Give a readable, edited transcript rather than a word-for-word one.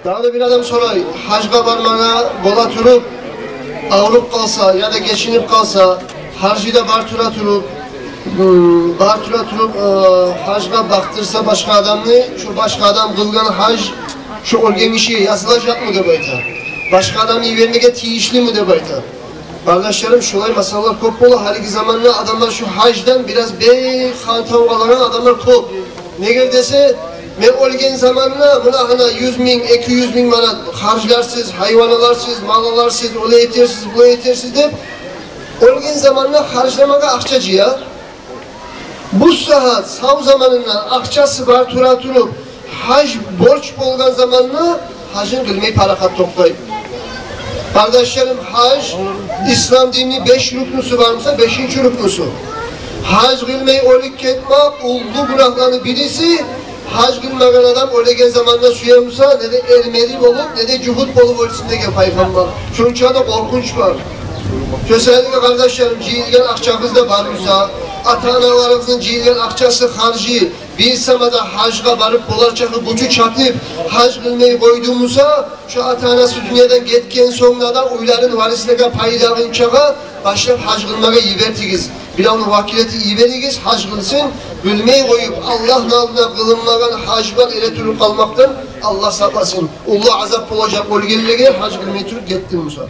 Dağda bir adam soray, hacga barmana bola turup, ağırıp kalsa ya da geçinip kalsa, harcıda bartura turup, hacga baktırsa başka adamını, şu başka adam kılgan hac, şu olgen işi yazılacak mı de bayta? Başka adam iyi vermeye tiyişli mi de bayta? Kardeşlerim şolay masallar kop bolu, haliki zamanla adamlar şu hacdan biraz bey kantavalanan adamlar kop. Ne gel dese, men olgen zamanla buna hana 100 bin, 200 bin manat harclarsız, hayvanalarsız, malalarsız, ola yetersiz, bu yetersiz de olgen zamanla harclamaga akçacı ya. Bu saat sav zamanından akçası var tura turup hac borç bolgan zamanla hacın kılmayı parakat toplayıp. Kardeşlerim hac İslam dininin 5 rüknüsü varsa 5. rüknüsü. Hac kılmayı olik ketmek, uldu günahlarını birisi. Hac kılmayan adam olegen zamanla suyamışsa ne de elmeli olup ne de cuhut bolup ölçüsündeki payfanlar. Çünkü da korkunç var. Özellikle kardeşlerim cihilgen akçakızda varırsa, ata-analarımızın cihilgen akçası harcı, bir samada hacga varıp bularçakı gücü çatıp hac kılmayı koyduğumuzda şu ata-anası dünyadan getken sonradan uyların varisine paydağın çağa başlayıp hac kılmaya iyi vertigiz. Bilanın vakileti iyi verigiz, hac kılsın, kılmayı koyup Allah'ın adına kılınmadan hacban ile türüp kalmaktan Allah saklasın. Allah azap olacak olgelilere hac kılmayı türüp gettin Musa.